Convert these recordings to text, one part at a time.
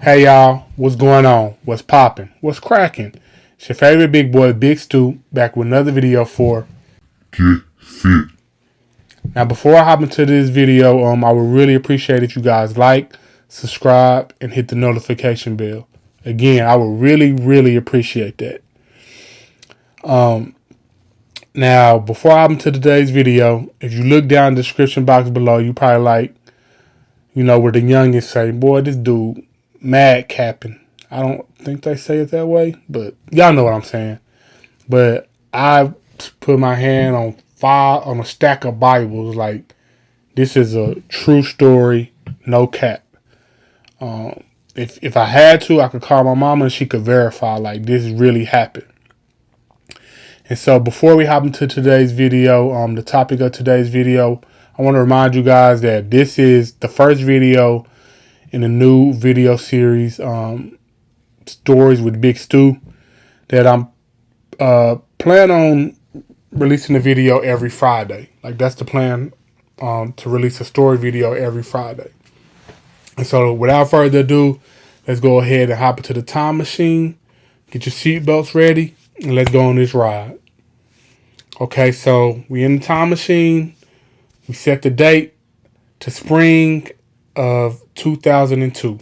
Hey y'all, what's going on? What's popping? What's cracking? It's your favorite big boy, Big Stu, back with another video for Get fit. Now before I hop into this video, I would really appreciate if you guys like, subscribe, and hit the notification bell. Again, I would really appreciate that. Now before I hop into today's video, if you look down in the description box below, you probably like, where the youngest say, boy, this dude mad capping. I don't think they say it that way, but y'all know what I'm saying. But I put my hand on a stack of Bibles, like this is a true story, no cap. If I had to, I could call my mama and she could verify like this really happened. And so before we hop into today's video, the topic of today's video, I want to remind you guys that this is the first video in a new video series, Stories with Big Stu, that I'm plan on releasing a video every Friday. Like that's the plan, to release a story video every Friday. And so without further ado, let's go ahead and hop into the time machine, get your seatbelts ready, and let's go on this ride. Okay, so we in the time machine. We set the date to spring of 2002.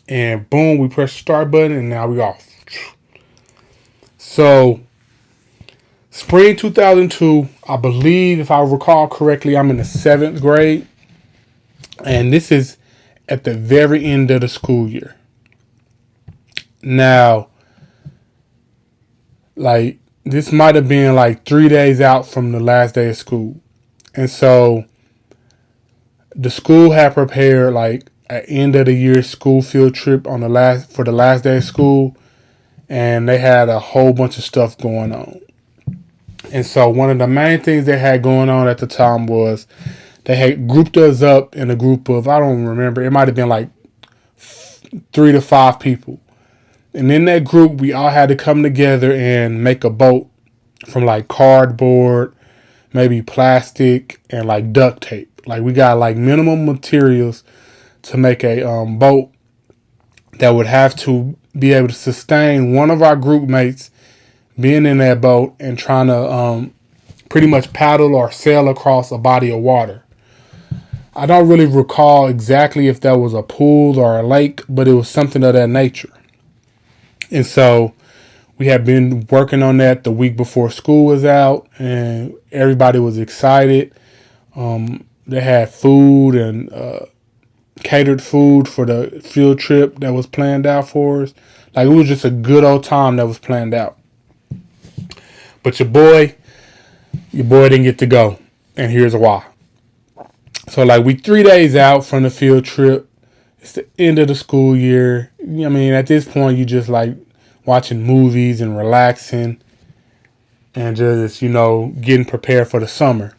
And boom, we press the start button and now we off. So spring 2002, I believe, if I recall correctly, I'm in the 7th grade. And this is at the very end of the school year. Now, like, this might have been like 3 days out from the last day of school. And so the school had prepared like an end of the year school field trip for the last day of school. And they had a whole bunch of stuff going on. And so one of the main things they had going on at the time was they had grouped us up in a group of, I don't remember, it might have been like 3 to 5 people. And in that group, we all had to come together and make a boat from like cardboard, maybe plastic, and like duct tape. Like we got like minimum materials to make a boat that would have to be able to sustain one of our group mates being in that boat and trying to pretty much paddle or sail across a body of water. I don't really recall exactly if that was a pool or a lake, but it was something of that nature. And so we had been working on that the week before school was out, and everybody was excited. They had food and catered food for the field trip that was planned out for us. Like it was just a good old time that was planned out. But your boy didn't get to go, and here's why. So like we 3 days out from the field trip. It's the end of the school year. I mean, at this point, you just like watching movies and relaxing and just, getting prepared for the summer.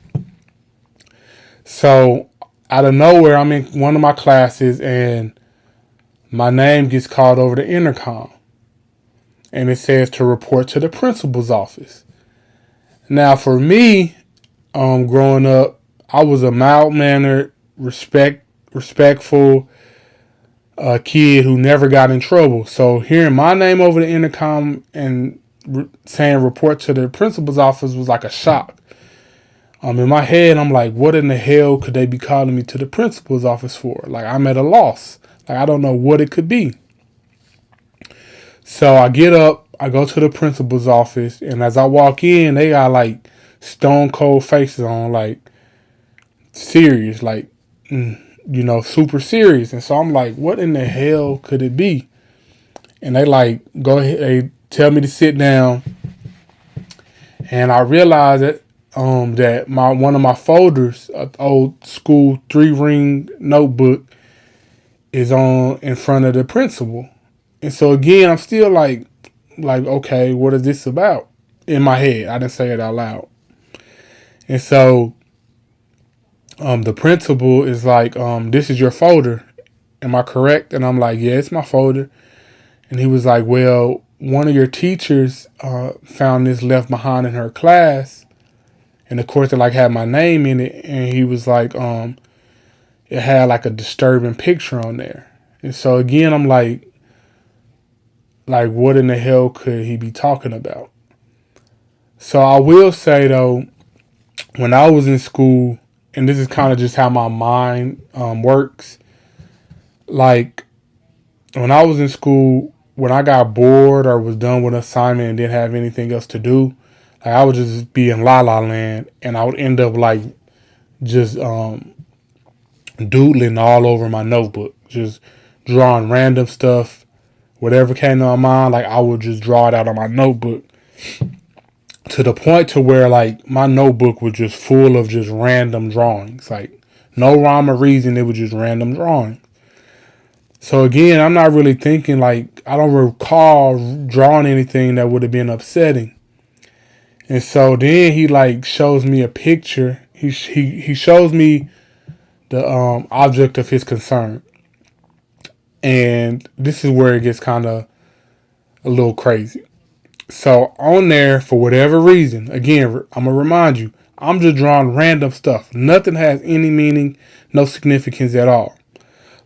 So out of nowhere, I'm in one of my classes and my name gets called over the intercom. And it says to report to the principal's office. Now, for me, growing up, I was a mild-mannered, respectful kid who never got in trouble. So hearing my name over the intercom and saying report to the principal's office was like a shock. In my head, I'm like, what in the hell could they be calling me to the principal's office for? Like, I'm at a loss. Like, I don't know what it could be. So I get up, I go to the principal's office, and as I walk in, they got like stone cold faces on, like serious, like, super serious. And so I'm like, what in the hell could it be? And they like, go ahead, they tell me to sit down. And I realized that that one of my folders, an old school 3-ring notebook, is on in front of the principal. And so again, I'm still like, okay, what is this about? In my head, I didn't say it out loud. And so the principal is like, this is your folder. Am I correct? And I'm like, yeah, it's my folder. And he was like, well, one of your teachers found this left behind in her class. And of course, it like had my name in it. And he was like, it had like a disturbing picture on there. And so again, I'm like, what in the hell could he be talking about? So I will say though, when I was in school, and this is kind of just how my mind works. Like when I was in school, when I got bored or was done with an assignment and didn't have anything else to do, like I would just be in La La Land, and I would end up like just doodling all over my notebook, just drawing random stuff, whatever came to my mind. Like I would just draw it out on my notebook to the point to where like my notebook was just full of just random drawings, like no rhyme or reason. It was just random drawings. So again, I'm not really thinking like I don't recall drawing anything that would have been upsetting. And so then he like shows me a picture. He shows me the object of his concern, and this is where it gets kind of a little crazy. So on there, for whatever reason, again, I'm gonna remind you, I'm just drawing random stuff. Nothing has any meaning, no significance at all.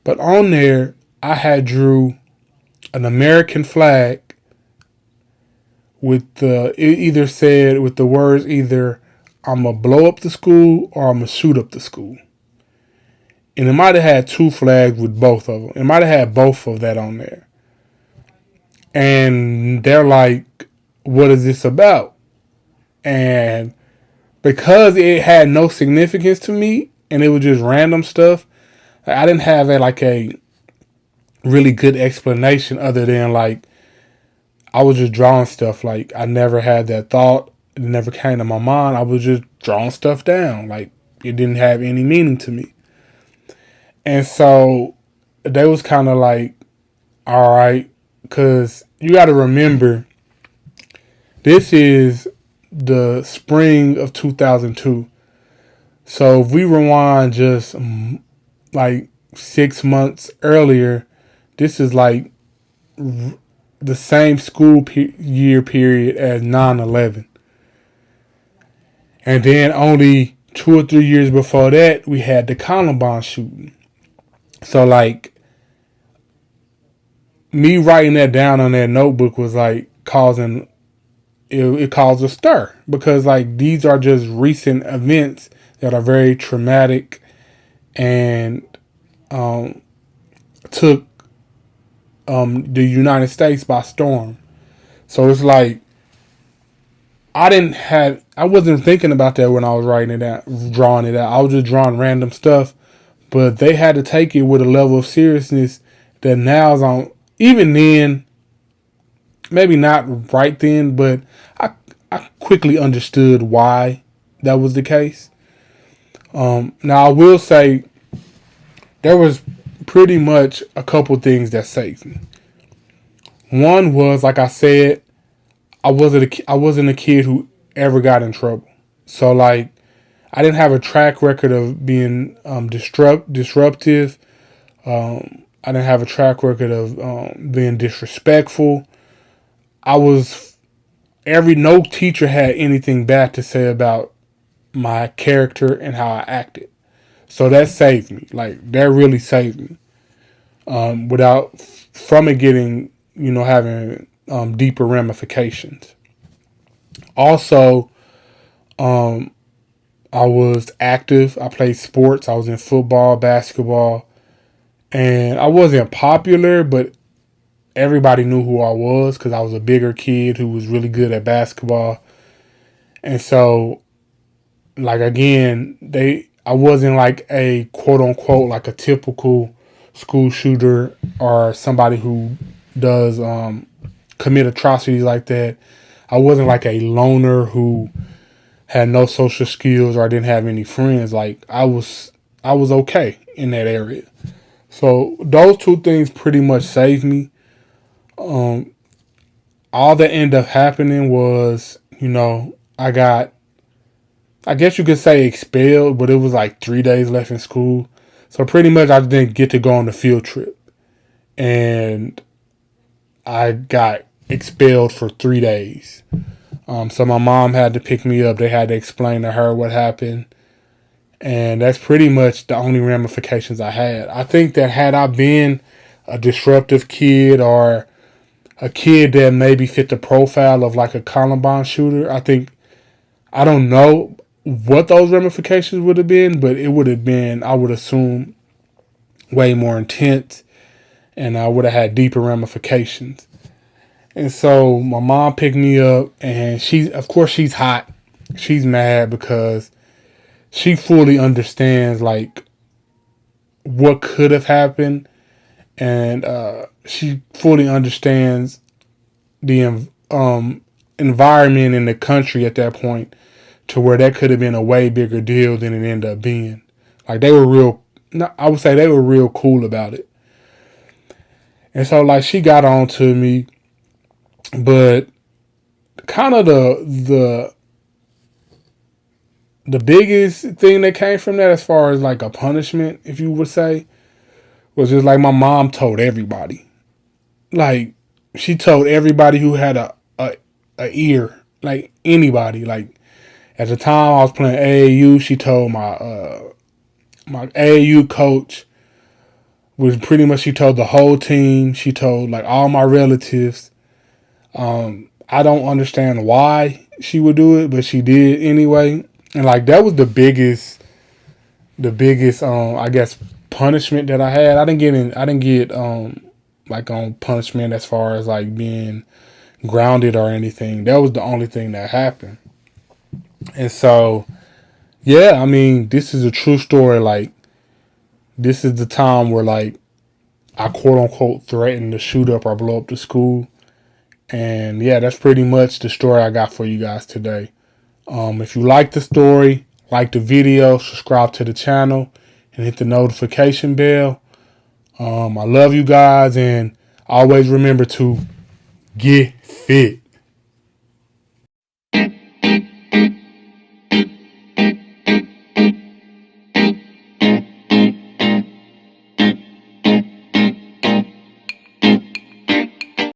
But on there, I had drew an American flag with it either said with the words either I'm gonna blow up the school or I'm gonna shoot up the school. And it might have had two flags with both of them. It might have had both of that on there. And they're like, what is this about? And because it had no significance to me and it was just random stuff, I didn't have a really good explanation other than like I was just drawing stuff. Like I never had that thought. It never came to my mind. I was just drawing stuff down. Like it didn't have any meaning to me. And so they was kind of like, all right, because you got to remember, this is the spring of 2002. So if we rewind just like 6 months earlier, this is like the same school year period as 9/11. And then only 2 or 3 years before that, we had the Columbine shooting. So like me writing that down on that notebook was like causing it caused a stir, because like these are just recent events that are very traumatic and took the United States by storm. So it's like I wasn't thinking about that when I was writing it out, drawing it out. I was just drawing random stuff, but they had to take it with a level of seriousness that now is on. Even then, maybe not right then, but I quickly understood why that was the case. Now I will say there was pretty much a couple things that saved me. One was, like I said, I wasn't a kid who ever got in trouble. So like I didn't have a track record of being disruptive. I didn't have a track record of being disrespectful. I was no teacher had anything bad to say about my character and how I acted. So that saved me. Like that really saved me. Without from it getting, having deeper ramifications. Also, I was active. I played sports. I was in football, basketball, and I wasn't popular, but everybody knew who I was because I was a bigger kid who was really good at basketball. And so, like again, I wasn't like a quote unquote like a typical school shooter or somebody who does commit atrocities like that. I wasn't like a loner who had no social skills or I didn't have any friends. Like I was okay in that area. So those two things pretty much saved me. All that ended up happening was, I guess you could say expelled, but it was like 3 days left in school. So pretty much I didn't get to go on the field trip. And I got expelled for 3 days. So my mom had to pick me up. They had to explain to her what happened. And that's pretty much the only ramifications I had. I think that had I been a disruptive kid or a kid that maybe fit the profile of like a Columbine shooter. I don't know what those ramifications would have been, but it would have been, I would assume, way more intense, and I would have had deeper ramifications. And so my mom picked me up, and of course, she's hot. She's mad because she fully understands like what could have happened, and she fully understands the environment in the country at that point, to where that could have been a way bigger deal than it ended up being. Like they were real, I would say they were real cool about it. And so like she got on to me, but kind of the biggest thing that came from that, as far as like a punishment, if you would say, was just like my mom told everybody. Like she told everybody who had a ear, like anybody. Like at the time I was playing AAU, she told my AAU coach, was pretty much, she told the whole team. She told like all my relatives. I don't understand why she would do it, but she did anyway. And like that was the biggest I guess punishment that I had. I didn't get like on punishment as far as like being grounded or anything. That was the only thing that happened. And so yeah, I mean, this is a true story. Like this is the time where like I quote unquote threatened to shoot up or blow up the school. And yeah, that's pretty much the story I got for you guys today. If you like the story, like the video, subscribe to the channel, and hit the notification bell. I love you guys, and always remember to get fit.